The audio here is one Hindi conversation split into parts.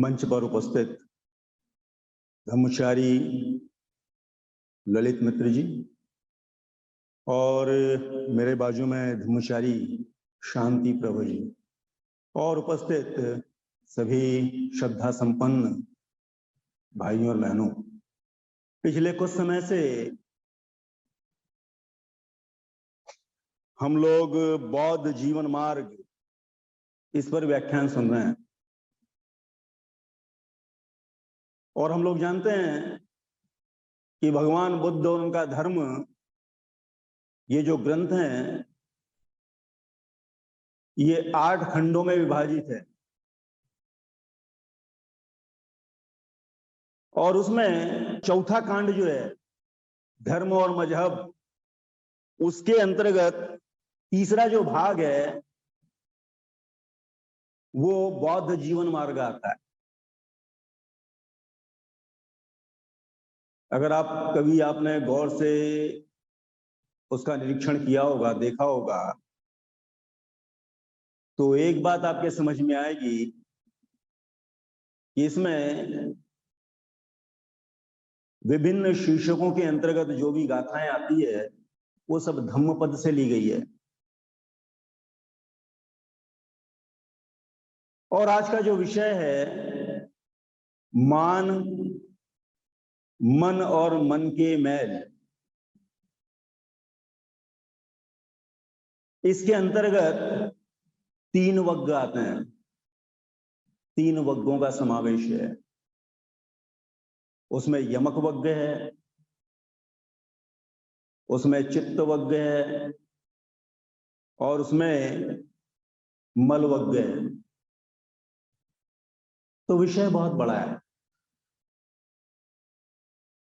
मंच पर उपस्थित ब्रह्मचारी ललित मित्र जी और मेरे बाजू में ब्रह्मचारी शांति प्रभु जी और उपस्थित सभी श्रद्धा संपन्न भाइयों और बहनों, पिछले कुछ समय से हम लोग बौद्ध जीवन मार्ग इस पर व्याख्यान सुन रहे हैं और हम लोग जानते हैं कि भगवान बुद्ध और उनका धर्म, ये जो ग्रंथ हैं, ये 8 खंडों में विभाजित है और उसमें चौथा कांड जो है धर्म और मजहब, उसके अंतर्गत तीसरा जो भाग है वो बौद्ध जीवन मार्ग आता है। अगर कभी आपने गौर से उसका निरीक्षण किया होगा, देखा होगा, तो एक बात आपके समझ में आएगी कि इसमें विभिन्न शीर्षकों के अंतर्गत जो भी गाथाएं आती है वो सब धम्मपद से ली गई है। और आज का जो विषय है मान, मन और मन के मैल, इसके अंतर्गत 3 वर्ग आते हैं। 3 वर्गों का समावेश है। उसमें यमक वर्ग है, उसमें चित्त वर्ग है और उसमें मल वर्ग है। तो विषय बहुत बड़ा है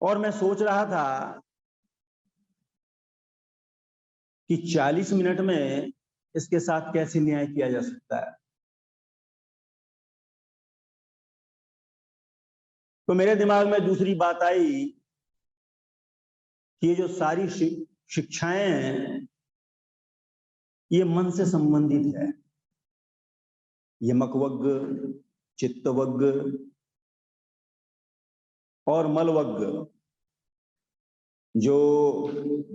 और मैं सोच रहा था कि 40 मिनट में इसके साथ कैसे न्याय किया जा सकता है। तो मेरे दिमाग में दूसरी बात आई कि ये जो सारी शिक्षाएं हैं ये मन से संबंधित है। यमक वर्ग, चित्त वर्ग और मल वर्ग, जो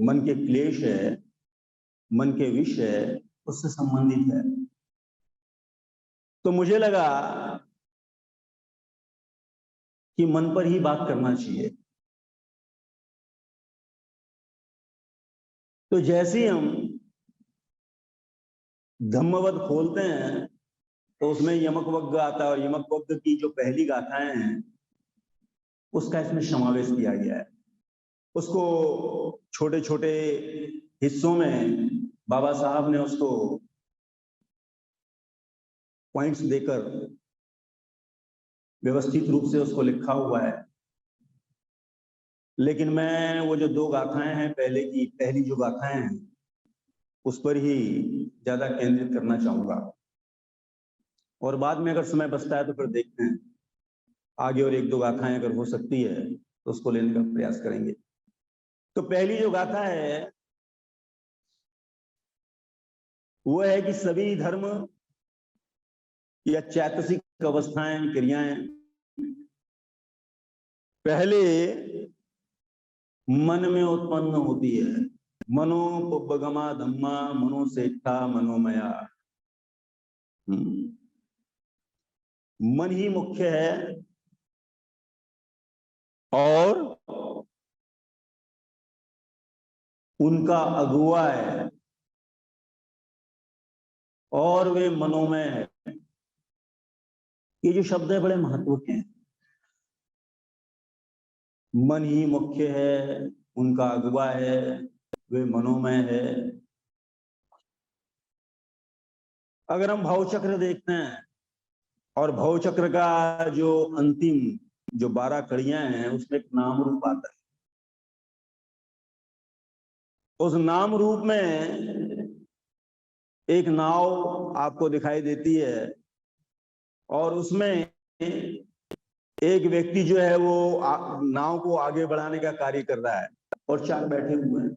मन के क्लेश है, मन के विष है, उससे संबंधित है। तो मुझे लगा कि मन पर ही बात करना चाहिए। तो जैसे ही हम धम्मपद खोलते हैं तो उसमें यमक वर्ग आता है और यमक वर्ग की जो पहली गाथाएं हैं उसका इसमें समावेश किया गया है। उसको छोटे छोटे हिस्सों में बाबा साहब ने उसको पॉइंट्स देकर व्यवस्थित रूप से उसको लिखा हुआ है। लेकिन मैं वो जो 2 गाथाएं हैं, पहली जो गाथाएं हैं उस पर ही ज्यादा केंद्रित करना चाहूंगा और बाद में अगर समय बचता है तो फिर देखते हैं आगे और 1-2 गाथाएं अगर हो सकती है तो उसको लेने का प्रयास करेंगे। तो पहली जो गाथा है वो है कि सभी धर्म या चैतसिक अवस्थाएं, क्रियाएं पहले मन में उत्पन्न होती है। मनो पुब्बगमा धम्मा मनो सेठा मनोमया। मन ही मुख्य है और उनका अगुवा है और वे मनोमय है। ये जो शब्द है बड़े महत्व के हैं। मन ही मुख्य है, उनका अगुवा है, वे मनोमय है। अगर हम भावचक्र देखते हैं और भावचक्र का जो अंतिम जो 12 कड़ियां हैं उसमें एक नाम रूप आता है। उस नाम रूप में एक नाव आपको दिखाई देती है और उसमें एक व्यक्ति जो है वो नाव को आगे बढ़ाने का कार्य कर रहा है और 4 बैठे हुए हैं।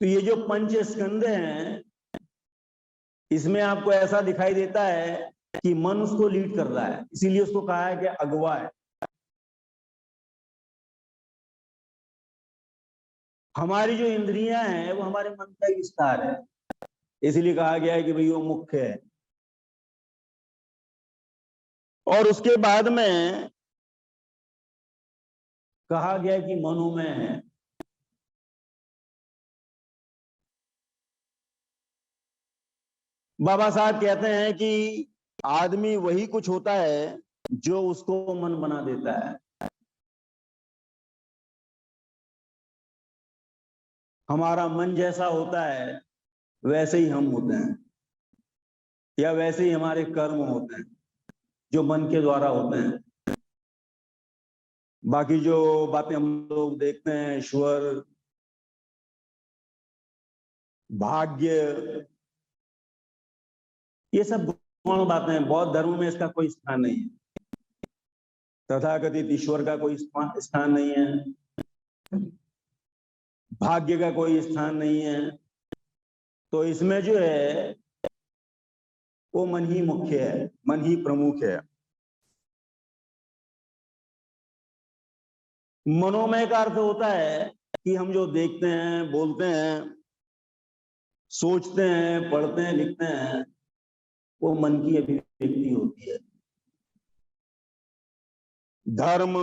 तो ये जो पंच स्कंध हैं इसमें आपको ऐसा दिखाई देता है कि मन उसको लीड कर रहा है, इसीलिए उसको कहा है कि अगवा है। हमारी जो इंद्रियां हैं वो हमारे मन का विस्तार है, इसलिए कहा गया है कि भाई वो मुख्य है। और उसके बाद में कहा गया कि मनोमय है। बाबा साहब कहते हैं कि आदमी वही कुछ होता है जो उसको मन बना देता है। हमारा मन जैसा होता है वैसे ही हम होते हैं, या वैसे ही हमारे कर्म होते हैं जो मन के द्वारा होते हैं। बाकी जो बातें हम लोग देखते हैं, ईश्वर, भाग्य, ये सब गौण बातें हैं। बौद्ध धर्म में इसका कोई स्थान नहीं है। तथाकथित ईश्वर का कोई स्थान नहीं है, भाग्य का कोई स्थान नहीं है। तो इसमें जो है वो मन ही मुख्य है, मन ही प्रमुख है। मनोमय का अर्थ होता है कि हम जो देखते हैं, बोलते हैं, सोचते हैं, पढ़ते हैं, लिखते हैं, वो मन की अभिव्यक्ति होती है। धर्म,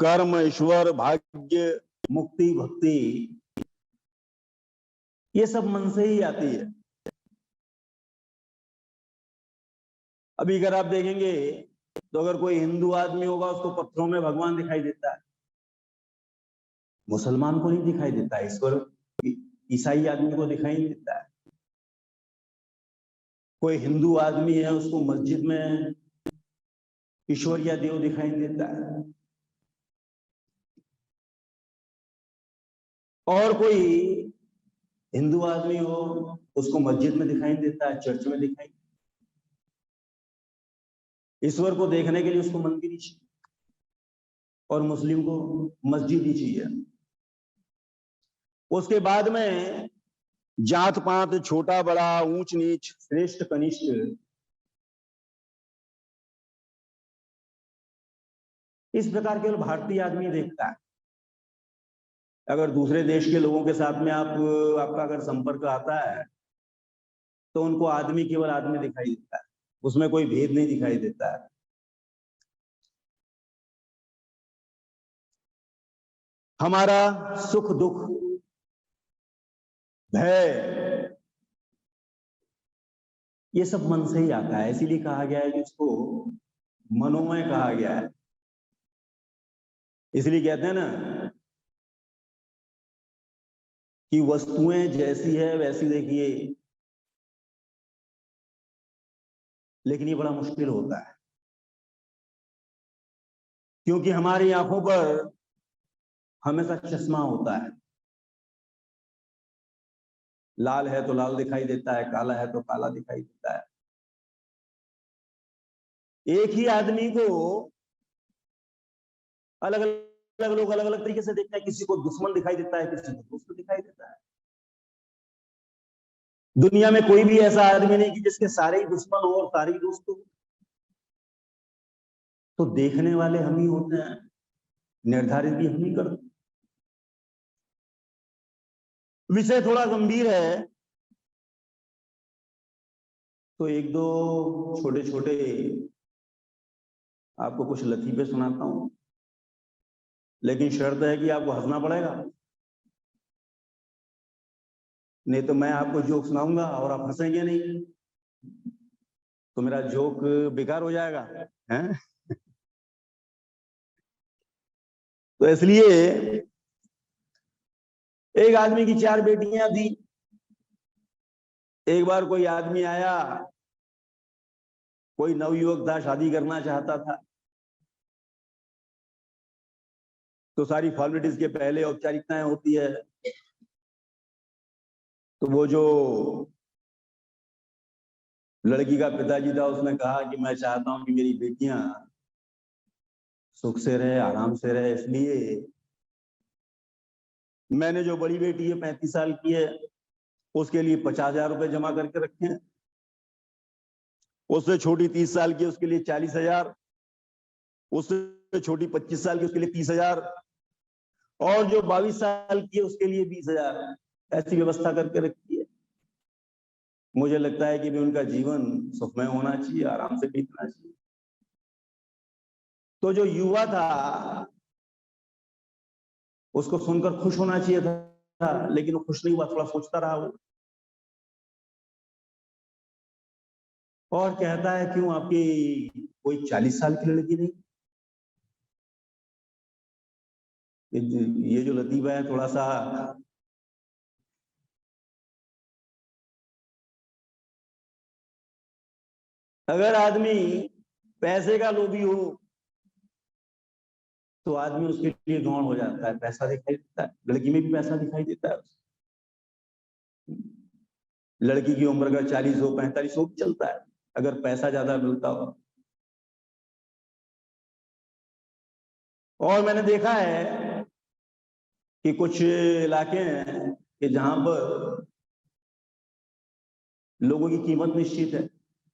कर्म, ईश्वर, भाग्य, मुक्ति, भक्ति, ये सब मन से ही आती है। अभी अगर आप देखेंगे तो अगर कोई हिंदू आदमी होगा उसको पत्थरों में भगवान दिखाई देता है, मुसलमान को नहीं दिखाई देता है। ईश्वर ईसाई आदमी को दिखाई नहीं देता है। कोई हिंदू आदमी है उसको मस्जिद में ईश्वर या देव दिखाई नहीं देता है। और कोई हिंदू आदमी हो उसको मस्जिद में दिखाई नहीं देता है, चर्च में दिखाई। ईश्वर को देखने के लिए उसको मंदिर ही चाहिए, और मुस्लिम को मस्जिद ही चाहिए। उसके बाद में जात पात, छोटा बड़ा, ऊंच नीच, श्रेष्ठ कनिष्ठ, इस प्रकार केवल भारतीय आदमी देखता है। अगर दूसरे देश के लोगों के साथ में आपका अगर संपर्क आता है तो उनको आदमी केवल आदमी दिखाई देता है, उसमें कोई भेद नहीं दिखाई देता है। हमारा सुख दुख, भय, ये सब मन से ही आता है, इसीलिए कहा गया है कि इसको मनोमय कहा गया है। इसलिए कहते हैं ना कि वस्तुएं जैसी है वैसी देखिए, लेकिन ये बड़ा मुश्किल होता है, क्योंकि हमारी आंखों पर हमेशा चश्मा होता है। लाल है तो लाल दिखाई देता है, काला है तो काला दिखाई देता है। एक ही आदमी को अलग अलग लोग अलग अलग तरीके से देखते हैं। किसी को दुश्मन दिखाई देता है, किसी को दोस्त दिखाई देता है। दुनिया में कोई भी ऐसा आदमी नहीं कि जिसके सारे ही दुश्मन हो और सारे ही दोस्त हो। तो देखने वाले हम ही होते हैं, निर्धारित भी हम ही करते। विषय थोड़ा गंभीर है तो एक दो छोटे छोटे आपको कुछ लतीफे सुनाता हूं, लेकिन शर्त है कि आपको हंसना पड़ेगा, नहीं तो मैं आपको जोक सुनाऊंगा और आप हंसेंगे नहीं तो मेरा जोक बेकार हो जाएगा, हैं? तो इसलिए एक आदमी की 4 बेटियां थी। एक बार कोई आदमी आया, कोई नवयुवक था, शादी करना चाहता था। तो सारी फॉर्मेलिटीज के पहले औपचारिकताएं होती है। तो वो जो लड़की का पिताजी था उसने कहा कि मैं चाहता हूं कि मेरी बेटियां सुख से रहे, आराम से रहे, इसलिए मैंने जो बड़ी बेटी है 35 साल की है उसके लिए 50,000 रुपए जमा करके रखे हैं। उससे छोटी 30 साल की उसके लिए 40,000, उससे छोटी 25 साल की उसके लिए 30,000, और जो 22 साल की है उसके लिए 20,000। ऐसी व्यवस्था करके रखी है। मुझे लगता है कि भी उनका जीवन सुखमय होना चाहिए, आराम से बीतना चाहिए। तो जो युवा था उसको सुनकर खुश होना चाहिए था, लेकिन वो खुश नहीं हुआ, थोड़ा सोचता रहा वो, और कहता है क्यों आपकी कोई 40 साल की लड़की नहीं? ये जो लतीफा है थोड़ा सा अगर आदमी पैसे का लोभी हो तो आदमी उसके लिए गौण हो जाता है, पैसा दिखाई देता है, लड़की में भी पैसा दिखाई देता है। लड़की की उम्र अगर 40 हो 45 हो चलता है, अगर पैसा ज्यादा मिलता हो। और मैंने देखा है कि कुछ इलाके हैं कि जहां पर लोगों की कीमत निश्चित है।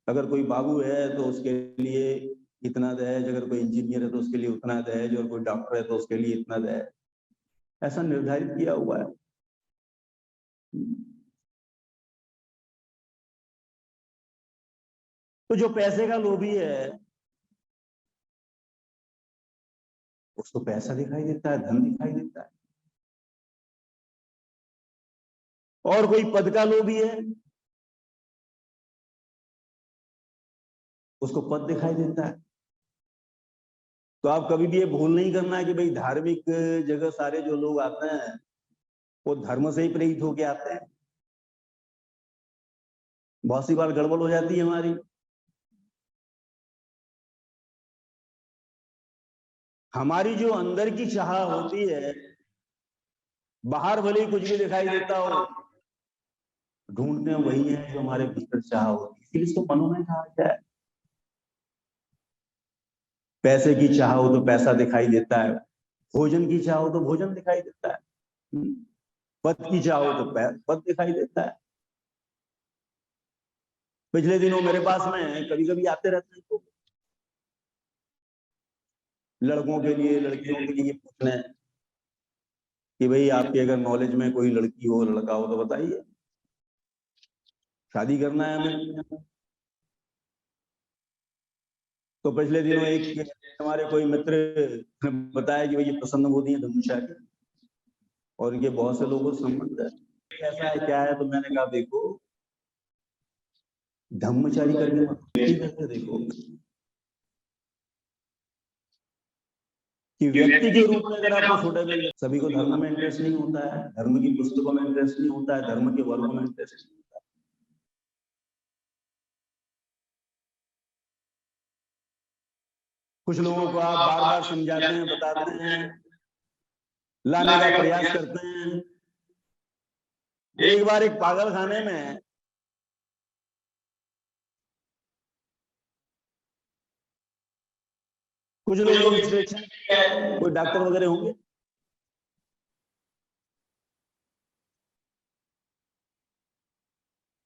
अगर कोई बाबू है तो उसके लिए इतना दहेज, अगर कोई इंजीनियर है तो उसके लिए उतना दहेज, और कोई डॉक्टर है तो उसके लिए इतना दहेज, ऐसा निर्धारित किया हुआ है। तो जो पैसे का लोभी है उसको पैसा दिखाई देता है, धन दिखाई देता है। और कोई पद का लोभी है उसको पद दिखाई देता है। तो आप कभी भी ये भूल नहीं करना है कि भाई धार्मिक जगह सारे जो लोग आते हैं वो धर्म से ही प्रेरित होके आते हैं। बहुत सी बार गड़बड़ हो जाती है हमारी। हमारी जो अंदर की चाह होती है, बाहर भले ही कुछ भी दिखाई देता हो, ढूंढते हैं वही है जो हमारे भीतर चाह होती है, इसलिए इसको मनोमय कहा गया है। पैसे की चाह हो तो पैसा दिखाई देता है, भोजन की चाह हो तो भोजन दिखाई देता है, पद की चाह हो तो पद दिखाई देता है। पिछले दिनों मेरे पास में कभी कभी आते रहते हैं तो लड़कों के लिए लड़कियों के लिए पूछने कि भाई आपके अगर नॉलेज में कोई लड़की हो लड़का हो तो बताइए, शादी करना है हमें। तो पिछले दिनों एक हमारे कोई मित्र ने बताया कि भाई ये प्रसन्न मोदी है धनुषा के, और इनके बहुत से लोगों से संबंध है। ऐसा है क्या है? तो मैंने कहा देखो, धर्मचारी करके करके देखो कि व्यक्ति के रूप में अगर आपको सूटेबल, सभी को धर्म में इंटरेस्ट नहीं होता है, धर्म की पुस्तकों में इंटरेस्ट नहीं होता है, धर्म के वर्गों में इंटरेस्ट नहीं होता है। कुछ लोगों को आप बार बार समझाते हैं, बताते हैं, लाने का प्रयास करते हैं। एक बार एक पागल खाने में कुछ लोग इंस्ट्रक्शन, कोई डॉक्टर वगैरह होंगे,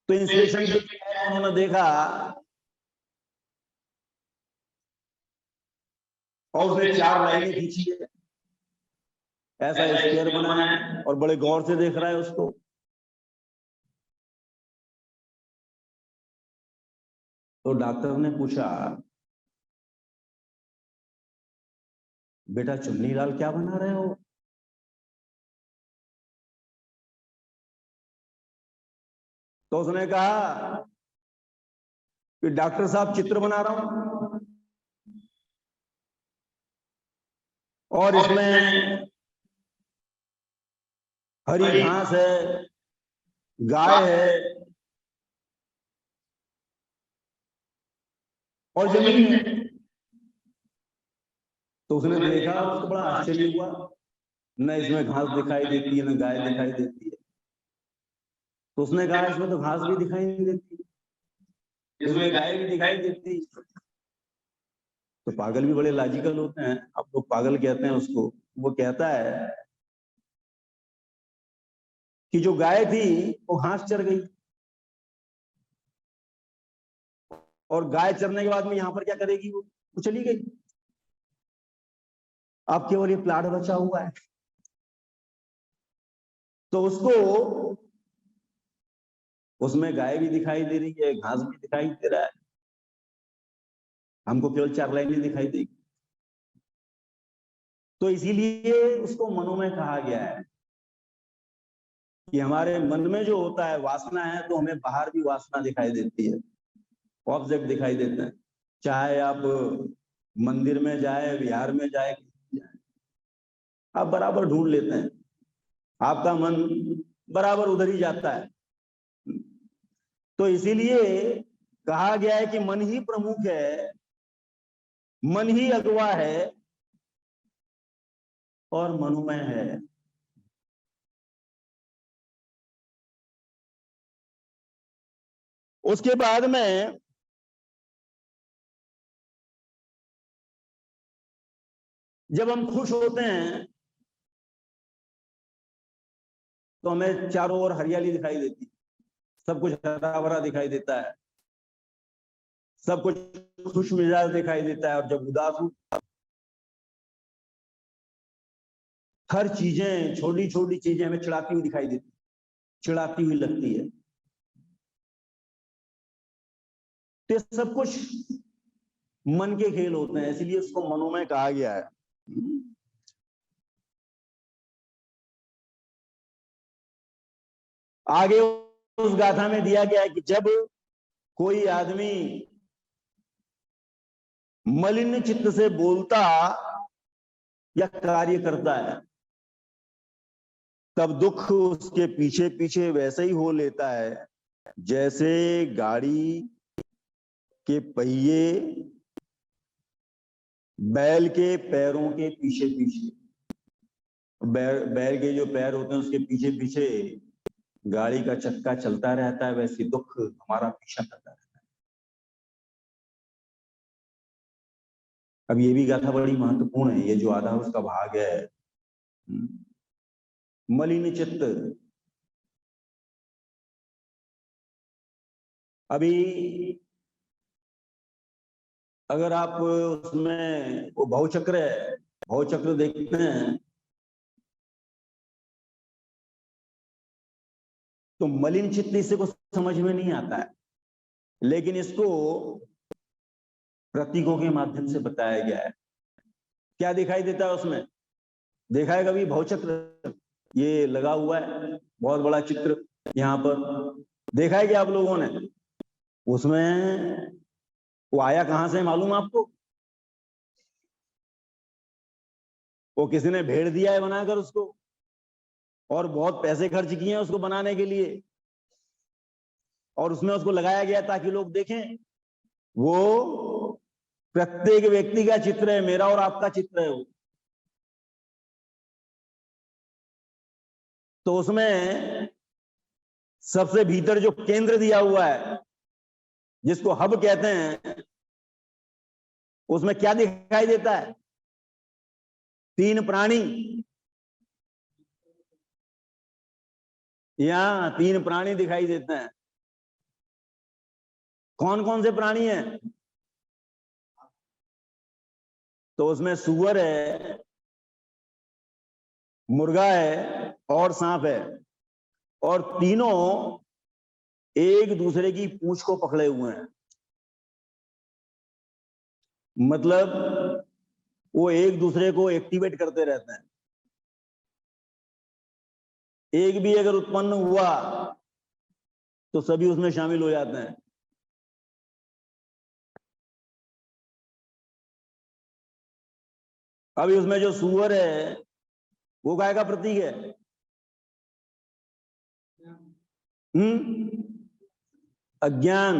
तो इंस्ट्रक्शन उन्होंने देखा और उसने 4 लाइनें खींची है, ऐसा स्क्वायर बना है और बड़े गौर से देख रहा है उसको। तो डॉक्टर ने पूछा, बेटा चुन्नी लाल क्या बना रहे हो? तो उसने कहा कि डॉक्टर साहब चित्र बना रहा हूं, और इसमें हरी घास है, गाय है और जमीन है। तो उसने देखा, उसको बड़ा आश्चर्य हुआ, न इसमें घास दिखाई देती है न गाय दिखाई देती है। तो उसने कहा इसमें तो घास भी दिखाई नहीं देती, इसमें गाय भी दिखाई देती। तो पागल भी बड़े लॉजिकल होते हैं, आप लोग पागल कहते हैं उसको। वो कहता है कि जो गाय थी वो घास चर गई और गाय चरने के बाद में यहां पर क्या करेगी? वो चली गई। अब केवल ये प्लाट बचा हुआ है, तो उसको, उसमें गाय भी दिखाई दे रही है, घास भी दिखाई दे रहा है, हमको केवल 4 लाइनें दिखाई देगी। तो इसीलिए उसको मनोमय कहा गया है कि हमारे मन में जो होता है वासना है, तो हमें बाहर भी वासना दिखाई देती है, ऑब्जेक्ट दिखाई देते हैं। चाहे आप मंदिर में जाए, विहार में जाए, आप बराबर ढूंढ लेते हैं, आपका मन बराबर उधर ही जाता है। तो इसीलिए कहा गया है कि मन ही प्रमुख है, मन ही अगवा है और मनोमय है। उसके बाद में जब हम खुश होते हैं तो हमें चारों ओर हरियाली दिखाई देती है, सब कुछ हरा भरा दिखाई देता है, सब कुछ खुश मिजाज दिखाई देता है। और जब उदास हो, हर चीजें, छोटी छोटी चीजें हमें चिढ़ाती हुई दिखाई देती, चिढ़ाती हुई लगती है। तो सब कुछ मन के खेल होते हैं, इसलिए उसको मनोमय कहा गया है। आगे उस गाथा में दिया गया है कि जब कोई आदमी मलिन चित्त से बोलता या कार्य करता है, तब दुख उसके पीछे पीछे वैसे ही हो लेता है जैसे गाड़ी के पहिए बैल के पैरों के पीछे पीछे, बैल के जो पैर होते हैं उसके पीछे पीछे गाड़ी का चक्का चलता रहता है, वैसे दुख हमारा पीछा करता रहता है। अब ये भी गाथा बड़ी महत्वपूर्ण है, ये जो आधा उसका भाग है, मलिन चित्त। अभी अगर आप उसमें वो भवचक्र है, भवचक्र देखते हैं तो मलिन चित्त इसे को समझ में नहीं आता है, लेकिन इसको प्रतीकों के माध्यम से बताया गया है। क्या दिखाई देता है उसमें? देखा है कभी भवचक्र? ये लगा हुआ है बहुत बड़ा चित्र यहाँ पर, देखा है क्या आप लोगों ने? उसमें वो आया कहां से मालूम आपको? वो किसी ने भेड़ दिया है बनाकर उसको, और बहुत पैसे खर्च किए हैं उसको बनाने के लिए, और उसमें उसको लगाया गया ताकि लोग देखें। वो प्रत्येक व्यक्ति का चित्र है, मेरा और आपका चित्र है वो। तो उसमें सबसे भीतर जो केंद्र दिया हुआ है, जिसको हब कहते हैं, उसमें क्या दिखाई देता है? 3 प्राणी, यहां 3 प्राणी दिखाई देते हैं। कौन कौन से प्राणी हैं? तो उसमें सूअर है, मुर्गा है और सांप है, और तीनों एक दूसरे की पूंछ को पकड़े हुए हैं। मतलब वो एक दूसरे को एक्टिवेट करते रहते हैं। एक भी अगर उत्पन्न हुआ तो सभी उसमें शामिल हो जाते हैं। अभी उसमें जो सूअर है वो गाय का प्रतीक है। अज्ञान,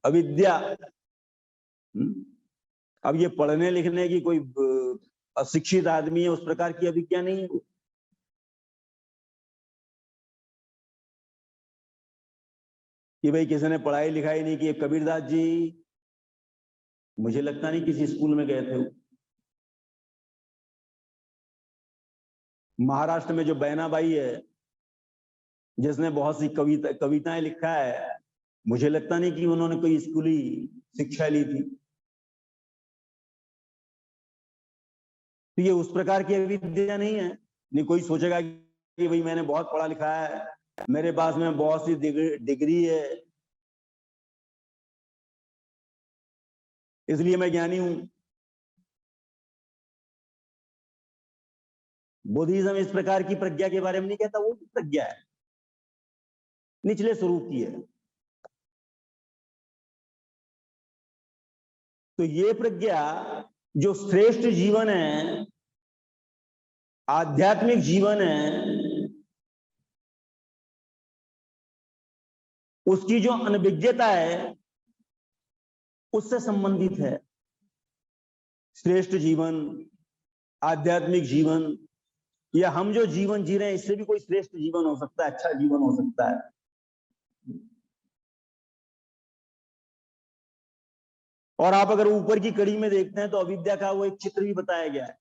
अविद्या। अब ये पढ़ने लिखने की कोई अशिक्षित आदमी है, उस प्रकार की अविद्या नहीं है। कि भाई किसी ने पढ़ाई लिखाई नहीं की। कबीरदास जी मुझे लगता नहीं किसी स्कूल में गए थे। महाराष्ट्र में जो बैनाबाई है, जिसने बहुत सी कविताएं लिखा है, मुझे लगता नहीं कि उन्होंने कोई स्कूली शिक्षा ली थी। तो ये उस प्रकार की अविद्या नहीं है। नहीं कोई सोचेगा कि भाई मैंने बहुत पढ़ा लिखा है, मेरे पास में बहुत सी डिग्री है, इसलिए मैं ज्ञानी हूं। बुद्धिज्म इस प्रकार की प्रज्ञा के बारे में नहीं कहता। वो प्रज्ञा है, निचले स्वरूप की है। तो ये प्रज्ञा जो श्रेष्ठ जीवन है, आध्यात्मिक जीवन है, उसकी जो अनभिज्ञता है उससे संबंधित है। श्रेष्ठ जीवन, आध्यात्मिक जीवन, या हम जो जीवन जी रहे हैं इससे भी कोई श्रेष्ठ जीवन हो सकता है, अच्छा जीवन हो सकता है। और आप अगर ऊपर की कड़ी में देखते हैं तो अविद्या का वो एक चित्र भी बताया गया है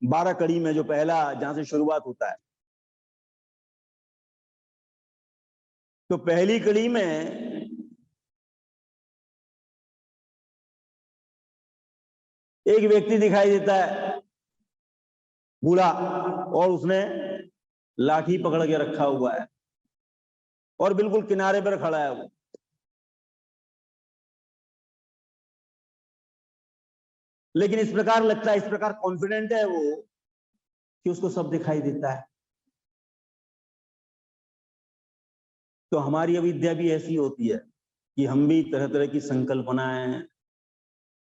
12 कड़ी में, जो पहला जहां से शुरुआत होता है। तो पहली कड़ी में एक व्यक्ति दिखाई देता है बूढ़ा, और उसने लाठी पकड़ के रखा हुआ है और बिल्कुल किनारे पर खड़ा है वो। लेकिन इस प्रकार लगता है, इस प्रकार कॉन्फिडेंट है वो कि उसको सब दिखाई देता है। तो हमारी अविद्या भी ऐसी होती है कि हम भी तरह तरह की संकल्पनाएं,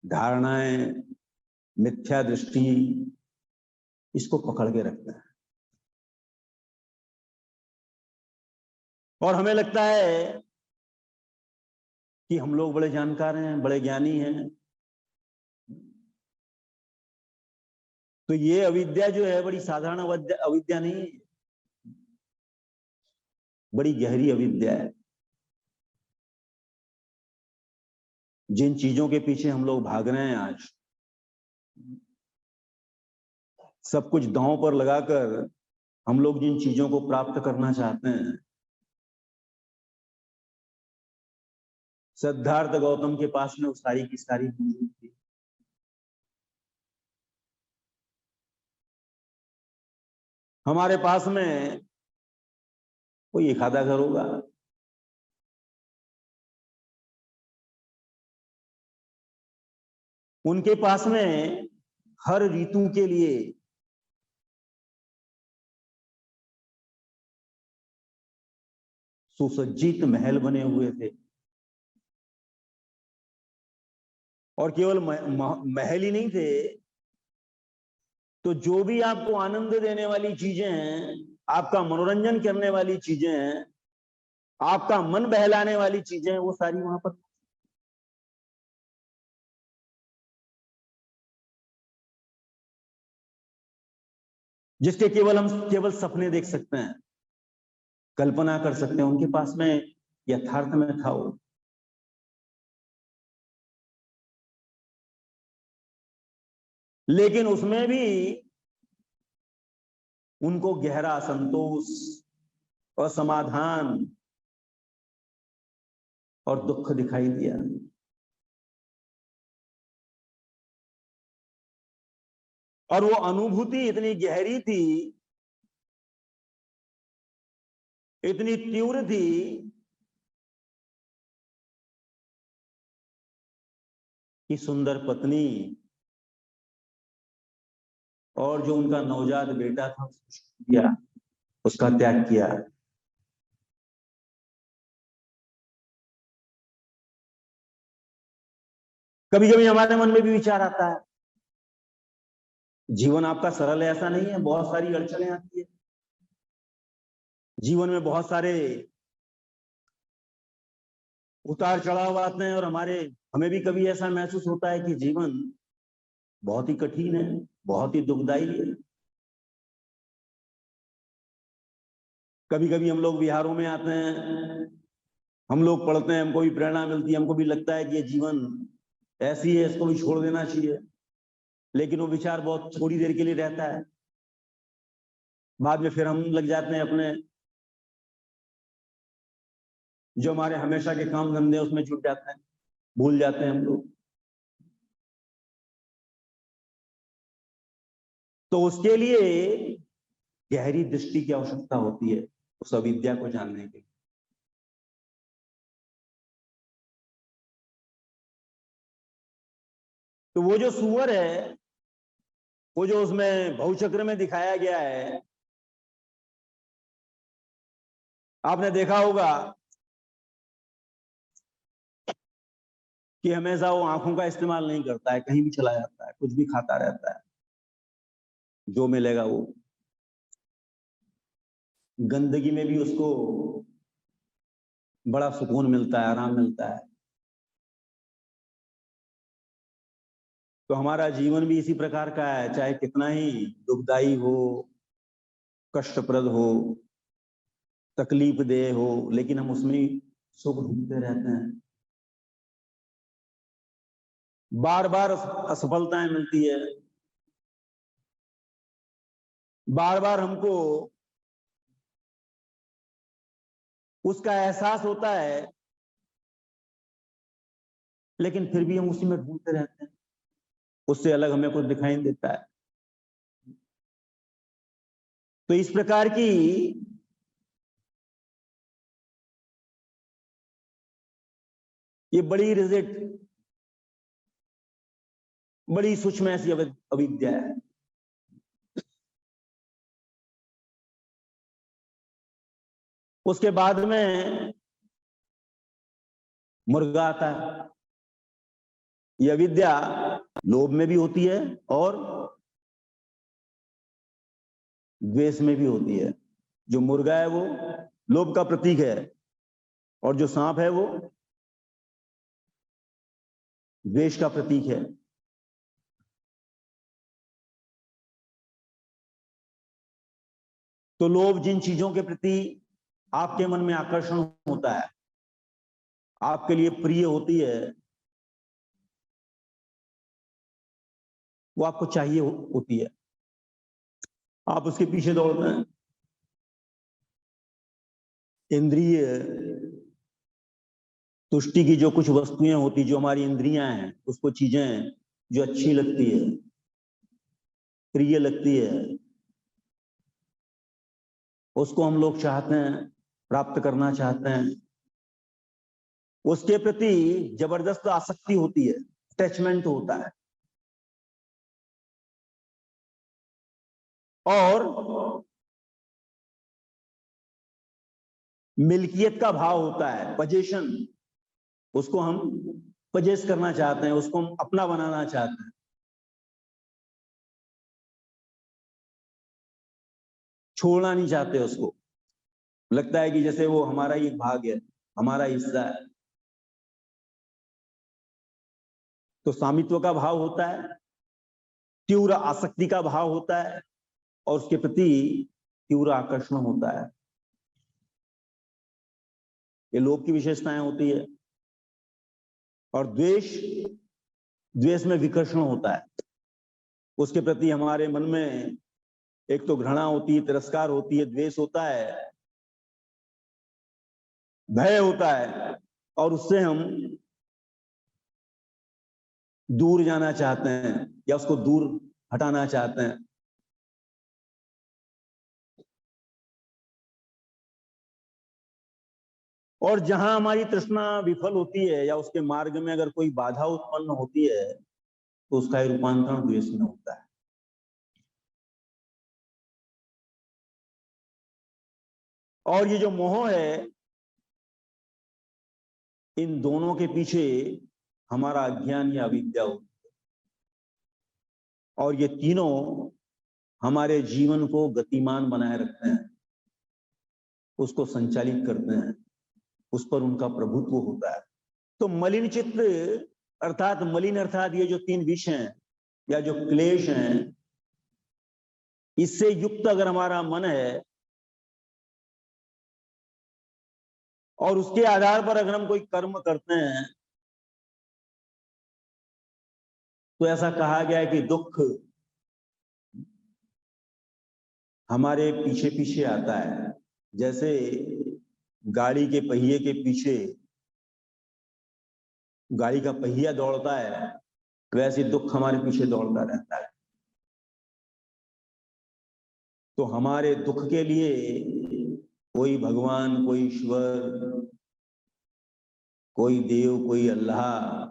धारणाएं, मिथ्या दृष्टि, इसको पकड़ के रखते हैं और हमें लगता है कि हम लोग बड़े जानकार हैं, बड़े ज्ञानी हैं। तो ये अविद्या जो है बड़ी साधारण अविद्या नहीं है, बड़ी गहरी अविद्या है। जिन चीजों के पीछे हम लोग भाग रहे हैं आज, सब कुछ दांव पर लगाकर हम लोग जिन चीजों को प्राप्त करना चाहते हैं, सिद्धार्थ गौतम के पास में वो सारी की सारी मौजूद थी। हमारे पास में कोई एक आधा घर होगा, उनके पास में हर ऋतु के लिए सुसज्जित महल बने हुए थे। और केवल महल ही नहीं थे, तो जो भी आपको आनंद देने वाली चीजें हैं, आपका मनोरंजन करने वाली चीजें हैं, आपका मन बहलाने वाली चीजें हैं, वो सारी वहां पर। जिसके हम केवल सपने देख सकते हैं, कल्पना कर सकते हैं, उनके पास में यथार्थ में था वो। लेकिन उसमें भी उनको गहरा संतोष, असमाधान और दुख दिखाई दिया। और वो अनुभूति इतनी गहरी थी, इतनी तीव्र थी कि सुंदर पत्नी और जो उनका नवजात बेटा था उसका त्याग किया। कभी कभी हमारे मन में भी विचार आता है, जीवन आपका सरल है ऐसा नहीं है, बहुत सारी अड़चनें आती है जीवन में, बहुत सारे उतार चढ़ाव आते हैं, और हमें भी कभी ऐसा महसूस होता है कि जीवन बहुत ही कठिन है, बहुत ही दुखदाई है। कभी कभी हम लोग विहारों में आते हैं, हम लोग पढ़ते हैं, हमको भी प्रेरणा मिलती है, हमको भी लगता है कि ये जीवन ऐसी है, इसको भी छोड़ देना चाहिए। लेकिन वो विचार बहुत थोड़ी देर के लिए रहता है, बाद में फिर हम लग जाते हैं अपने जो हमारे हमेशा के काम धंधे उसमें जुट जाते हैं, भूल जाते हैं हम लोग। तो उसके लिए गहरी दृष्टि की आवश्यकता होती है उस अविद्या को जानने के लिए। तो वो जो सुअर है, वो जो उसमें बहुचक्र में दिखाया गया है, आपने देखा होगा कि हमेशा वो आंखों का इस्तेमाल नहीं करता है, कहीं भी चला जाता है, कुछ भी खाता रहता है, जो मिलेगा वो। गंदगी में भी उसको बड़ा सुकून मिलता है, आराम मिलता है। तो हमारा जीवन भी इसी प्रकार का है, चाहे कितना ही दुखदाई हो, कष्टप्रद हो, तकलीफ दे हो, लेकिन हम उसमें सुख ढूंढते रहते हैं। बार बार असफलताएं मिलती है, बार बार हमको उसका एहसास होता है, लेकिन फिर भी हम उसी में ढूंढते रहते हैं, उससे अलग हमें कुछ दिखाई नहीं देता है। तो इस प्रकार की ये बड़ी रिजिट, बड़ी सूक्ष्म ऐसी अविद्या है। उसके बाद में मुर्गा आता है। यह अविद्या लोभ में भी होती है और द्वेष में भी होती है। जो मुर्गा है वो लोभ का प्रतीक है, और जो सांप है वो द्वेष का प्रतीक है। तो लोभ जिन चीजों के प्रति आपके मन में आकर्षण होता है, आपके लिए प्रिय होती है, वो आपको चाहिए होती है, आप उसके पीछे दौड़ते हैं। इंद्रिय तुष्टि की जो कुछ वस्तुएं होती, जो हमारी इंद्रियां हैं, उसको चीजें जो अच्छी लगती है, प्रिय लगती है, उसको हम लोग चाहते हैं, प्राप्त करना चाहते हैं, उसके प्रति जबरदस्त आसक्ति होती है, अटैचमेंट होता है, और मिल्कियत का भाव होता है, पजेशन। उसको हम पजेस करना चाहते हैं, उसको हम अपना बनाना चाहते हैं, छोड़ना नहीं चाहते उसको। लगता है कि जैसे वो हमारा ही एक भाग है, हमारा हिस्सा है। तो स्वामित्व का भाव होता है, तीव्र आसक्ति का भाव होता है, और उसके प्रति तीव्र आकर्षण होता है। ये लोभ की विशेषताएं होती है। और द्वेष, द्वेष में विकर्षण होता है, उसके प्रति हमारे मन में एक तो घृणा होती है, तिरस्कार होती है, द्वेष होता है, भय होता है, और उससे हम दूर जाना चाहते हैं या उसको दूर हटाना चाहते हैं। और जहां हमारी तृष्णा विफल होती है या उसके मार्ग में अगर कोई बाधा उत्पन्न होती है, तो उसका रूपांतरण द्वेष में होता है। और ये जो मोह है, इन दोनों के पीछे हमारा अज्ञान या अविद्या होती है, और ये तीनों हमारे जीवन को गतिमान बनाए रखते हैं, उसको संचालित करते हैं, उस पर उनका प्रभुत्व होता है। तो मलिन चित्त अर्थात मलिन अर्थात ये जो तीन विष हैं या जो क्लेश हैं, इससे युक्त अगर हमारा मन है, और उसके आधार पर अगर हम कोई कर्म करते हैं, तो ऐसा कहा गया है कि दुख हमारे पीछे पीछे आता है। जैसे गाड़ी के पहिए के पीछे गाड़ी का पहिया दौड़ता है, वैसे दुख हमारे पीछे दौड़ता रहता है। तो हमारे दुख के लिए कोई भगवान, कोई ईश्वर, कोई देव, कोई अल्लाह,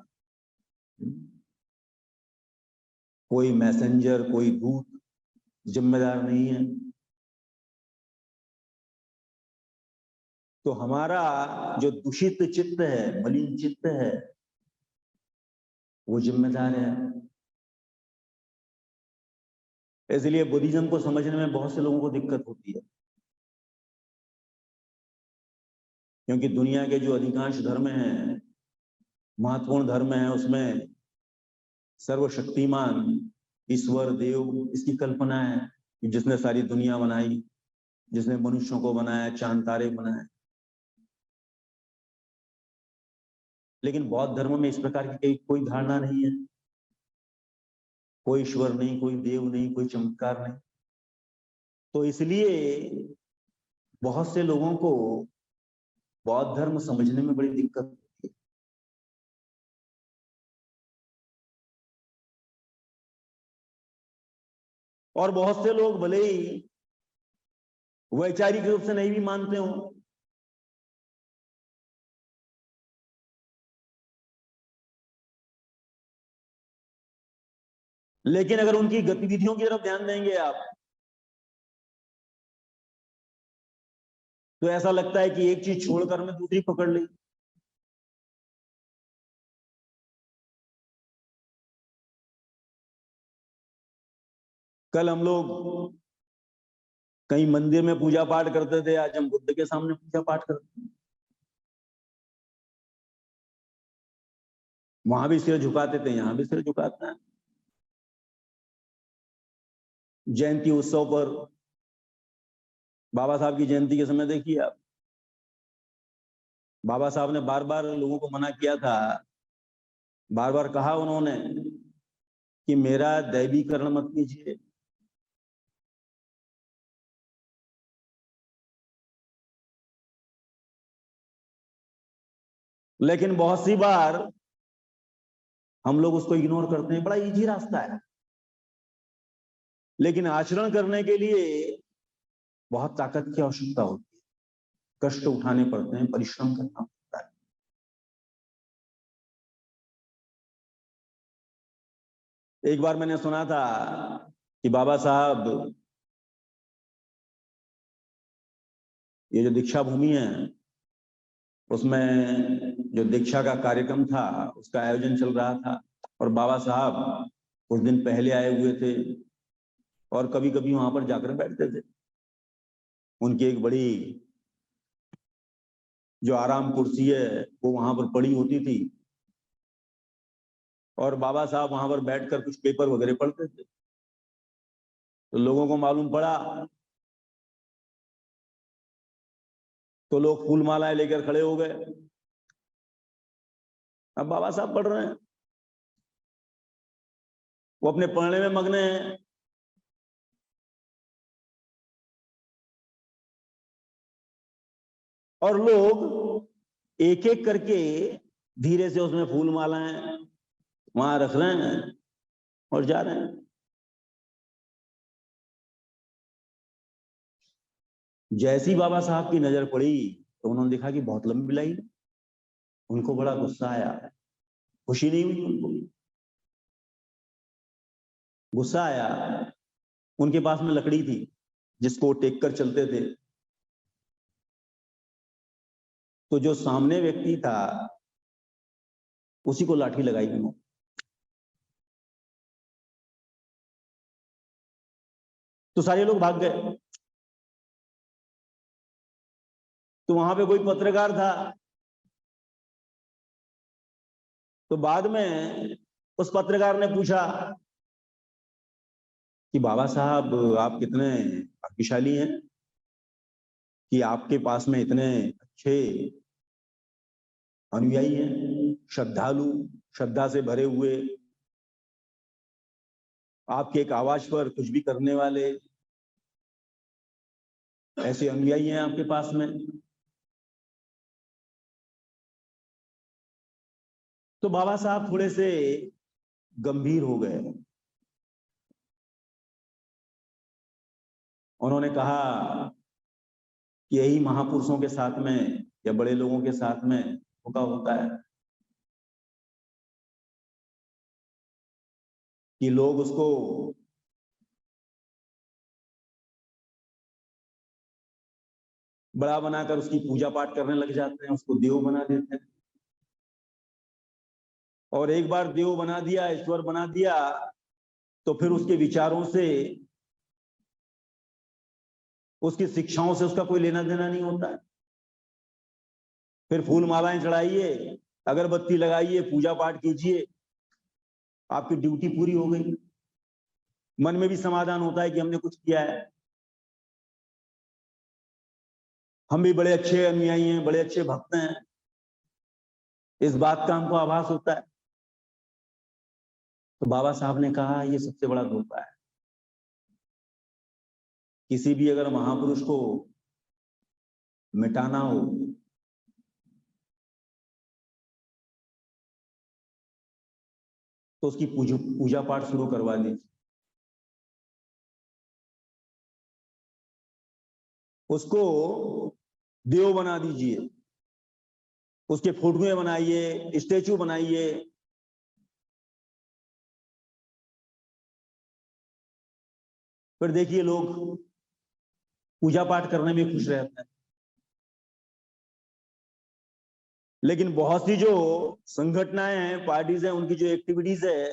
कोई मैसेंजर, कोई दूत जिम्मेदार नहीं है। तो हमारा जो दूषित चित्त है, मलिन चित्त है, वो जिम्मेदार है। इसलिए बुद्धिज्म को समझने में बहुत से लोगों को दिक्कत होती है, क्योंकि दुनिया के जो अधिकांश धर्म हैं, महत्वपूर्ण धर्म हैं, उसमें सर्वशक्तिमान ईश्वर, देव, इसकी कल्पना है, जिसने सारी दुनिया बनाई, जिसने मनुष्यों को बनाया, चांद तारे बनाए। लेकिन बौद्ध धर्म में इस प्रकार की कोई धारणा नहीं है। कोई ईश्वर नहीं, कोई देव नहीं, कोई चमत्कार नहीं। तो इसलिए बहुत से लोगों को बौद्ध धर्म समझने में बड़ी दिक्कत होती है। और बहुत से लोग भले ही वैचारिक रूप से नहीं भी मानते हो, लेकिन अगर उनकी गतिविधियों की तरफ ध्यान देंगे आप, तो ऐसा लगता है कि एक चीज छोड़कर मैं दूसरी पकड़ ली। कल हम लोग कहीं मंदिर में पूजा पाठ करते थे, आज हम बुद्ध के सामने पूजा पाठ करते हैं। वहां भी सिर झुकाते थे, यहां भी सिर झुकाते हैं। जयंती उत्सव पर बाबा साहब की जयंती के समय देखिए आप, बाबा साहब ने बार बार लोगों को मना किया था, बार बार कहा उन्होंने कि मेरा दैवीकरण मत कीजिए। लेकिन बहुत सी बार हम लोग उसको इग्नोर करते हैं, बड़ा इजी रास्ता है। लेकिन आचरण करने के लिए बहुत ताकत की आवश्यकता होती है, कष्ट उठाने पड़ते हैं, परिश्रम करना पड़ता है। एक बार मैंने सुना था कि बाबा साहब, ये जो दीक्षा भूमि है, उसमें जो दीक्षा का कार्यक्रम था, उसका आयोजन चल रहा था, और बाबा साहब कुछ दिन पहले आए हुए थे और कभी कभी वहां पर जाकर बैठते थे। उनकी एक बड़ी जो आराम कुर्सी है वो वहां पर पड़ी होती थी, और बाबा साहब वहां पर बैठकर कुछ पेपर वगैरह पढ़ते थे। तो लोगों को मालूम पड़ा, तो लोग फूल मालाएं लेकर खड़े हो गए। अब बाबा साहब पढ़ रहे हैं, वो अपने पढ़ने में मग्न हैं। और लोग एक एक करके धीरे से उसमें फूल मालाएं वहां रख रहे हैं और जा रहे हैं। जैसी बाबा साहब की नजर पड़ी तो उन्होंने देखा कि बहुत लंबी लाइन। उनको बड़ा गुस्सा आया, खुशी नहीं हुई उनको, गुस्सा आया। उनके पास में लकड़ी थी जिसको टेक कर चलते थे। तो जो सामने व्यक्ति था उसी को लाठी लगाई उन्होंने। तो सारे लोग भाग गए। तो वहां पे कोई पत्रकार था, तो बाद में उस पत्रकार ने पूछा कि बाबा साहब आप कितने भाग्यशाली हैं कि आपके पास में इतने अच्छे अनुयायी हैं, श्रद्धालु, श्रद्धा से भरे हुए, आपके एक आवाज पर कुछ भी करने वाले ऐसे अनुयायी हैं आपके पास में। तो बाबा साहब थोड़े से गंभीर हो गए। उन्होंने कहा कि यही महापुरुषों के साथ में या बड़े लोगों के साथ में धोखा होता है कि लोग उसको बड़ा बनाकर उसकी पूजा पाठ करने लग जाते हैं, उसको देव बना देते हैं। और एक बार देव बना दिया, ईश्वर बना दिया, तो फिर उसके विचारों से, उसकी शिक्षाओं से उसका कोई लेना देना नहीं होता है। फिर फूल मालाएं चढ़ाइए, अगरबत्ती लगाइए, पूजा पाठ कीजिए, आपकी ड्यूटी पूरी हो गई। मन में भी समाधान होता है कि हमने कुछ किया है, हम भी बड़े अच्छे अनुयायी हैं, बड़े अच्छे भक्त हैं, इस बात का हमको आभास होता है। तो बाबा साहब ने कहा ये सबसे बड़ा धोखा है। किसी भी अगर महापुरुष को मिटाना हो तो उसकी पूजा पाठ शुरू करवा दीजिए, उसको देव बना दीजिए, उसके फोटोएं बनाइए, स्टेचू बनाइए, फिर देखिए लोग पूजा पाठ करने में खुश रहते हैं। लेकिन बहुत सी जो संगठनाएं हैं, पार्टीज हैं, उनकी जो एक्टिविटीज है,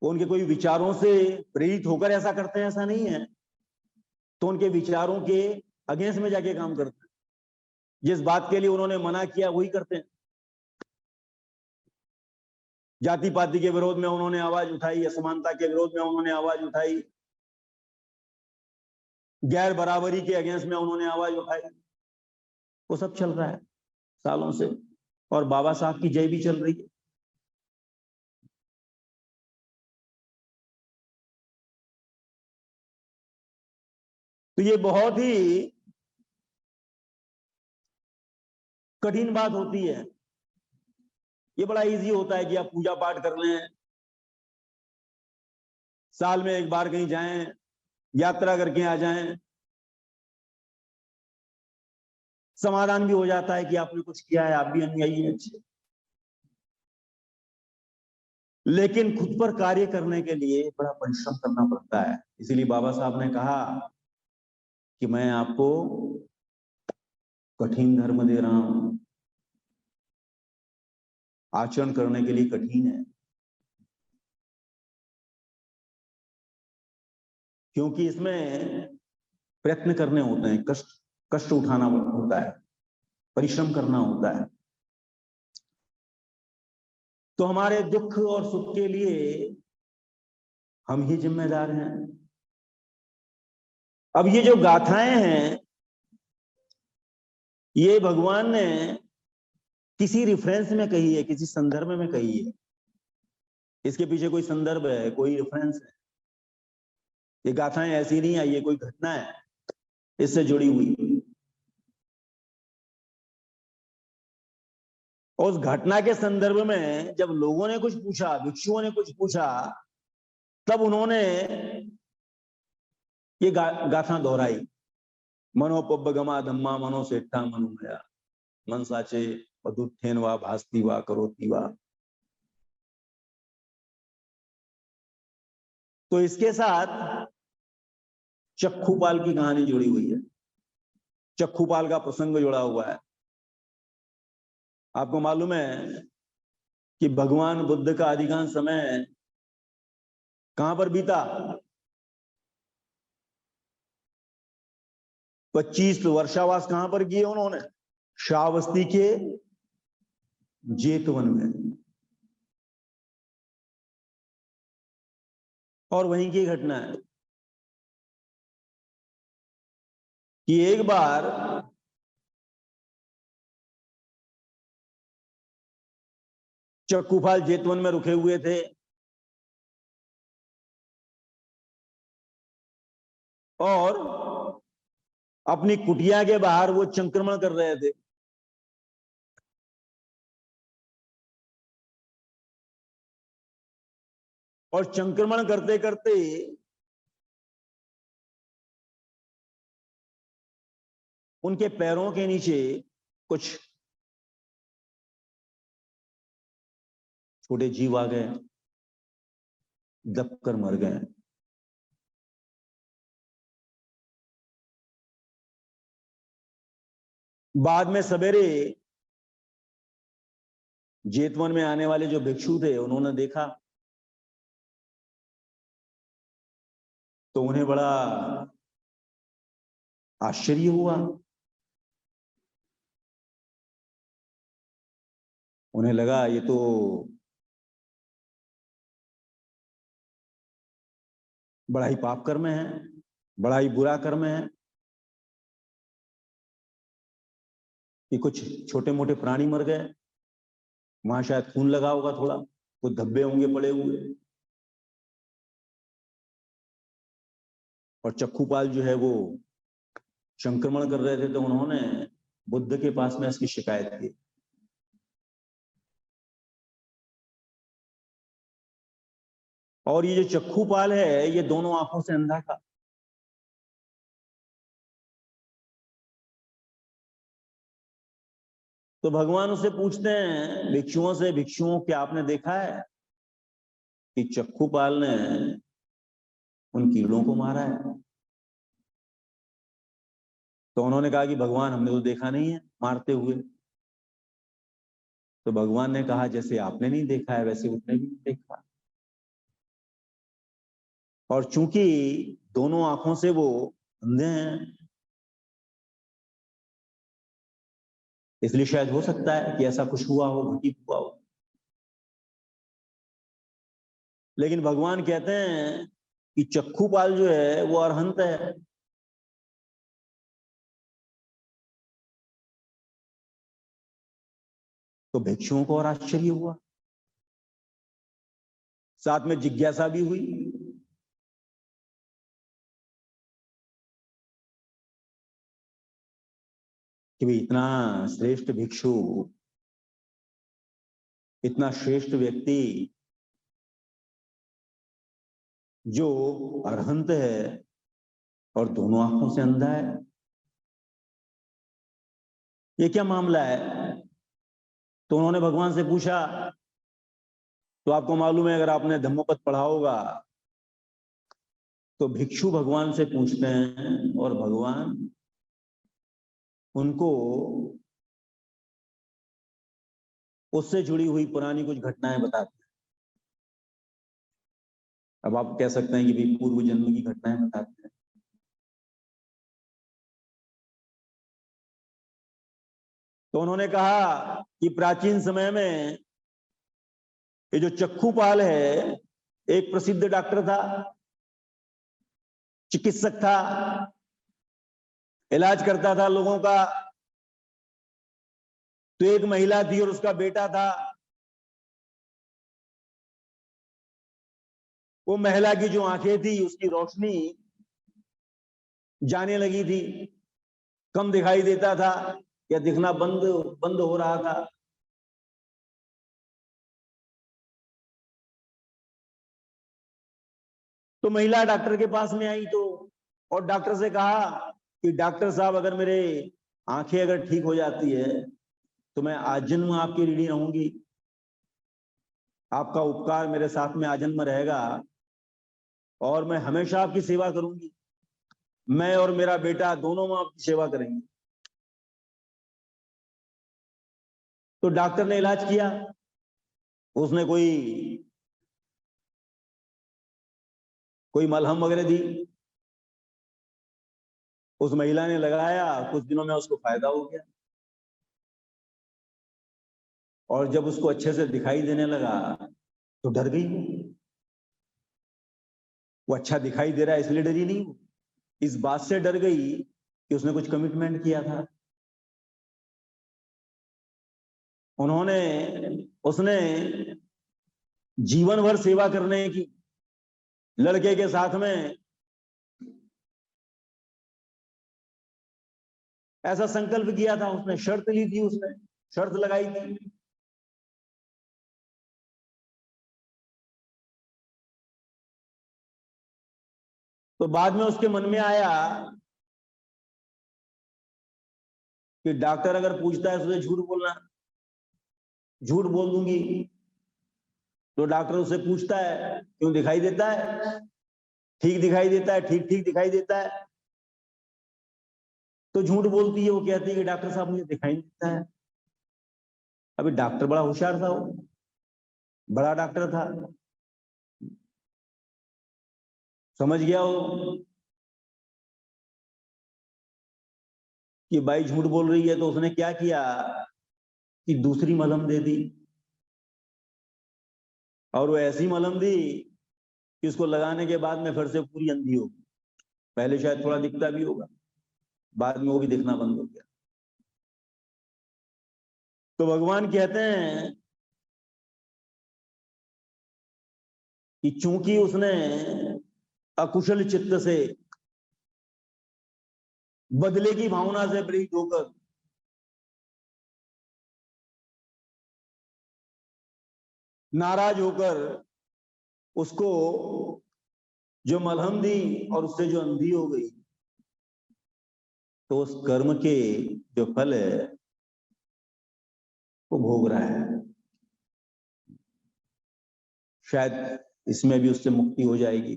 वो उनके कोई विचारों से प्रेरित होकर ऐसा करते हैं, ऐसा नहीं है, तो उनके विचारों के अगेंस्ट में जाके काम करते हैं। जिस बात के लिए उन्होंने मना किया वही करते हैं। जाति पाति के विरोध में उन्होंने आवाज उठाई, असमानता के विरोध में उन्होंने आवाज उठाई, गैर बराबरी के अगेंस्ट में उन्होंने आवाज उठाई। वो सब चल रहा है सालों से, और बाबा साहब की जय भी चल रही है। तो ये बहुत ही कठिन बात होती है। ये बड़ा इजी होता है कि आप पूजा पाठ कर लें, साल में एक बार कहीं जाएं, यात्रा करके आ जाएं, समाधान भी हो जाता है कि आपने कुछ किया है, आप भी अनुयायी हैं अच्छे। लेकिन खुद पर कार्य करने के लिए बड़ा परिश्रम करना पड़ता है। इसीलिए बाबा साहब ने कहा कि मैं आपको कठिन धर्म दे रहा हूं, आचरण करने के लिए कठिन है, क्योंकि इसमें प्रयत्न करने होते हैं, कष्ट उठाना होता है, परिश्रम करना होता है। तो हमारे दुख और सुख के लिए हम ही जिम्मेदार हैं। अब ये जो गाथाएं हैं, ये भगवान ने किसी रिफरेंस में कही है, किसी संदर्भ में कही है। इसके पीछे कोई संदर्भ है, कोई रेफरेंस है। ये गाथाएं ऐसी नहीं आई, ये कोई घटना है इससे जुड़ी हुई। उस घटना के संदर्भ में जब लोगों ने कुछ पूछा, भिक्षुओं ने कुछ पूछा, तब उन्होंने ये गाथा दोहराई। मनोपगमा धम्मा मनो सेठा मनुमया मन साचे पदुत्थेन वा भास्ति वा करोति वा। तो इसके साथ चक्खुपाल की कहानी जुड़ी हुई है, चक्खुपाल का प्रसंग जुड़ा हुआ है। आपको मालूम है कि भगवान बुद्ध का अधिकांश समय कहां पर बीता? 25 वर्षावास कहां पर किए उन्होंने? श्रावस्ती के जेतवन में। और वहीं की घटना है कि एक बार चक्खुपाल जेतवन में रुके हुए थे और अपनी कुटिया के बाहर वो संक्रमण कर रहे थे। और संक्रमण करते करते उनके पैरों के नीचे कुछ छोटे जीव आ गए, दबकर मर गए। बाद में सवेरे जेतवन में आने वाले जो भिक्षु थे उन्होंने देखा तो उन्हें बड़ा आश्चर्य हुआ। उन्हें लगा ये तो बड़ा ही पाप कर्म है, बड़ा ही बुरा कर्म है कि कुछ छोटे मोटे प्राणी मर गए, वहां शायद खून लगा होगा, थोड़ा कुछ धब्बे होंगे पड़े हुए। और चक्खुपाल जो है वो संक्रमण कर रहे थे तो उन्होंने बुद्ध के पास में इसकी शिकायत की। और ये जो चक्खुपाल है ये दोनों आंखों से अंधा था। तो भगवान उससे पूछते हैं भिक्षुओं से, भिक्षुओं क्या आपने देखा है कि चक्खुपाल ने उन कीड़ों को मारा है? तो उन्होंने कहा कि भगवान हमने तो देखा नहीं है मारते हुए। तो भगवान ने कहा जैसे आपने नहीं देखा है वैसे उसने भी नहीं देखा। और चूंकि दोनों आंखों से वो अंधे हैं इसलिए शायद हो सकता है कि ऐसा कुछ हुआ हो, घटित हुआ हो। लेकिन भगवान कहते हैं कि चक्खुपाल जो है वो अरहंत है। तो भिक्षुओं को और आश्चर्य हुआ, साथ में जिज्ञासा भी हुई कि भाई इतना श्रेष्ठ भिक्षु, इतना श्रेष्ठ व्यक्ति जो अरहंत है और दोनों आंखों से अंधा है, ये क्या मामला है? तो उन्होंने भगवान से पूछा। तो आपको मालूम है अगर आपने धम्मपद पढ़ा होगा तो भिक्षु भगवान से पूछते हैं और भगवान उनको उससे जुड़ी हुई पुरानी कुछ घटनाएं बताते हैं। अब आप कह सकते हैं कि भाई पूर्व जन्म की घटनाएं बताते हैं। तो उन्होंने कहा कि प्राचीन समय में ये जो चक्खुपाल है एक प्रसिद्ध डॉक्टर था, चिकित्सक था, इलाज करता था लोगों का। तो एक महिला थी और उसका बेटा था। वो महिला की जो आंखें थी उसकी रोशनी जाने लगी थी, कम दिखाई देता था या दिखना बंद बंद हो रहा था। तो महिला डॉक्टर के पास में आई तो और डॉक्टर से कहा कि डॉक्टर साहब अगर मेरे आंखें अगर ठीक हो जाती है तो मैं आजन्म आपकी ऋणी रहूंगी, आपका उपकार मेरे साथ में आजन्म रहेगा और मैं हमेशा आपकी सेवा करूंगी। मैं और मेरा बेटा दोनों आपकी सेवा करेंगे। तो डॉक्टर ने इलाज किया, उसने कोई मलहम वगैरह दी, उस महिला ने लगाया, कुछ दिनों में उसको फायदा हो गया। और जब उसको अच्छे से दिखाई देने लगा तो डर गई। वो अच्छा दिखाई दे रहा है इसलिए डरी नहीं, इस बात से डर गई कि उसने कुछ कमिटमेंट किया था। उसने जीवन भर सेवा करने की लड़के के साथ में ऐसा संकल्प किया था। उसने शर्त ली थी, उसने शर्त लगाई थी। तो बाद में उसके मन में आया कि डॉक्टर अगर पूछता है तुझे झूठ बोलना, झूठ बोल दूंगी। तो डॉक्टर उससे पूछता है क्यों दिखाई देता है, ठीक दिखाई देता है, ठीक ठीक दिखाई देता है। तो झूठ बोलती है, वो कहती है कि डॉक्टर साहब मुझे दिखाई नहीं देता है। अभी डॉक्टर बड़ा होशियार था, वो बड़ा डॉक्टर था, समझ गया वो कि बाई झूठ बोल रही है। तो उसने क्या किया कि दूसरी मलहम दे दी, और वो ऐसी मलहम दी कि उसको लगाने के बाद में फिर से पूरी अंधी हो गई। पहले शायद थोड़ा दिखता भी होगा, बाद में वो भी दिखना बंद हो गया। तो भगवान कहते हैं कि चूंकि उसने अकुशल चित्त से, बदले की भावना से प्रेरित होकर, नाराज होकर उसको जो मलहम दी और उससे जो अंधी हो गई, तो उस कर्म के जो फल है वो भोग रहा है। शायद इसमें भी उससे मुक्ति हो जाएगी।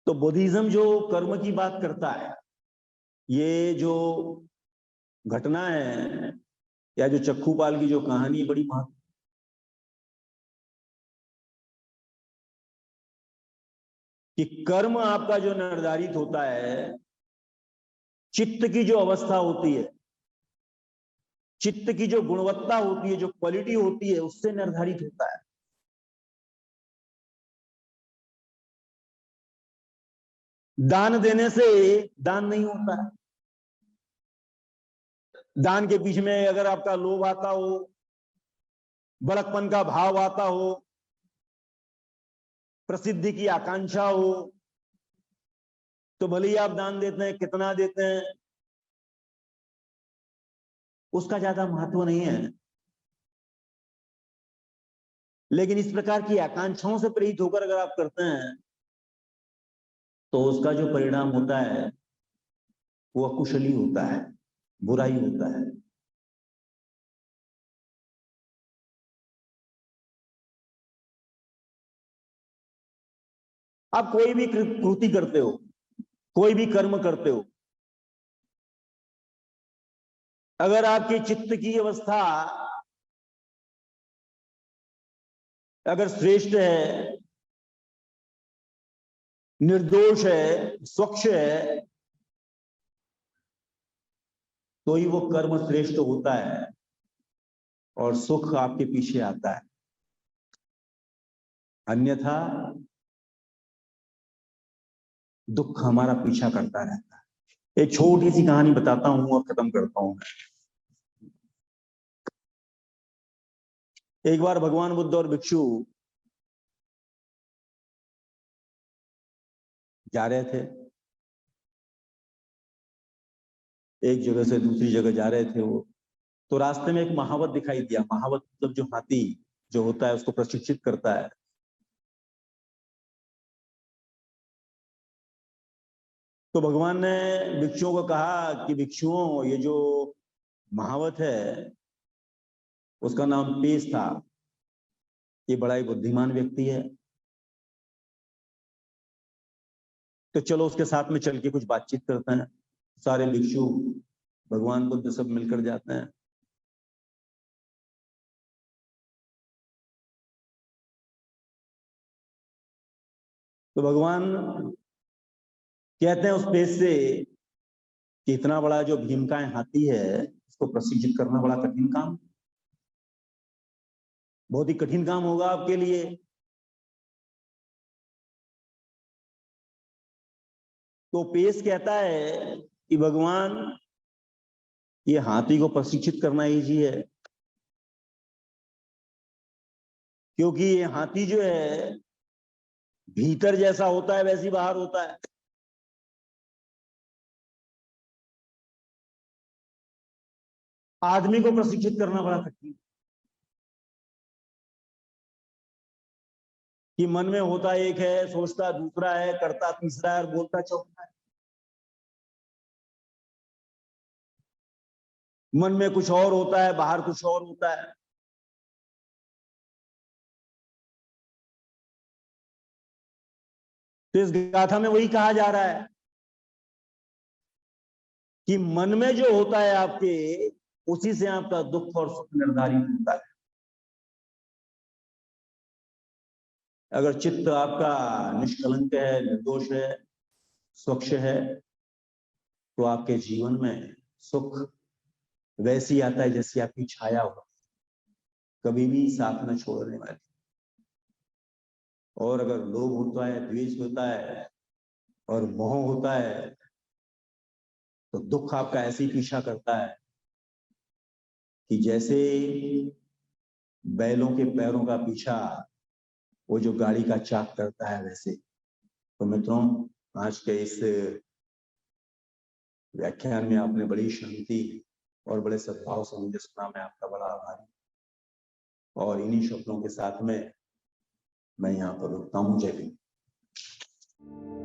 तो बुद्धिज्म जो कर्म की बात करता है, ये जो घटना है या जो चक्खूपाल की जो कहानी, बड़ी महत्व, कि कर्म आपका जो निर्धारित होता है, चित्त की जो अवस्था होती है, चित्त की जो गुणवत्ता होती है, जो क्वालिटी होती है, उससे निर्धारित होता है। दान देने से दान नहीं होता है। दान के पीछे में अगर आपका लोभ आता हो, बड़कपन का भाव आता हो, प्रसिद्धि की आकांक्षा हो, तो भले ही आप दान देते हैं, कितना देते हैं उसका ज्यादा महत्व नहीं है। लेकिन इस प्रकार की आकांक्षाओं से प्रेरित होकर अगर आप करते हैं, तो उसका जो परिणाम होता है वो अकुशली होता है, बुरा ही होता है। आप कोई भी कृति करते हो, कोई भी कर्म करते हो, अगर आपके चित्त की अवस्था अगर श्रेष्ठ है, निर्दोष है, स्वच्छ है, तो ही वो कर्म श्रेष्ठ होता है और सुख आपके पीछे आता है। अन्यथा दुख हमारा पीछा करता रहता है। एक छोटी सी कहानी बताता हूं और खत्म करता हूं। एक बार भगवान बुद्ध और भिक्षु जा रहे थे, एक जगह से दूसरी जगह जा रहे थे वो। तो रास्ते में एक महावत दिखाई दिया। महावत मतलब जो हाथी जो होता है उसको प्रशिक्षित करता है। तो भगवान ने भिक्षुओं को कहा कि भिक्षुओं, ये जो महावत है उसका नाम पेश था, ये बड़ा ही बुद्धिमान व्यक्ति है, तो चलो उसके साथ में चल के कुछ बातचीत करते हैं। सारे भिक्षु, भगवान बुद्ध सब मिलकर जाते हैं। तो भगवान कहते हैं उस पेश से कि इतना बड़ा जो भीमकाय हाथी है इसको प्रशिक्षित करना बड़ा कठिन काम, बहुत ही कठिन काम होगा आपके लिए। तो पेश कहता है कि भगवान, ये हाथी को प्रशिक्षित करना इजी है, क्योंकि ये हाथी जो है भीतर जैसा होता है वैसी बाहर होता है। आदमी को प्रशिक्षित करना बड़ा कठिन, कि मन में होता एक है, सोचता दूसरा है, करता तीसरा है और बोलता चौथा है। मन में कुछ और होता है, बाहर कुछ और होता है। तो इस गाथा में वही कहा जा रहा है कि मन में जो होता है आपके, उसी से आपका दुख और सुख निर्धारित होता है। अगर चित्त आपका निष्कलंक है, निर्दोष है, स्वच्छ है, तो आपके जीवन में सुख वैसी आता है जैसी आपकी छाया हो, कभी भी साथ न छोड़ने वाली। और अगर लोभ होता है, द्वेष होता है और मोह होता है, तो दुख आपका ऐसे ही पीछा करता है कि जैसे बैलों के पैरों का पीछा वो जो गाड़ी का चाक करता है वैसे। तो मित्रों, आज के इस व्याख्यान में आपने बड़ी शांति और बड़े सद्भाव से मुझे सुना, मैं आपका बड़ा आभारी। और इन्हीं शब्दों के साथ में मैं यहाँ पर रुकता हूँ। जय हिंद।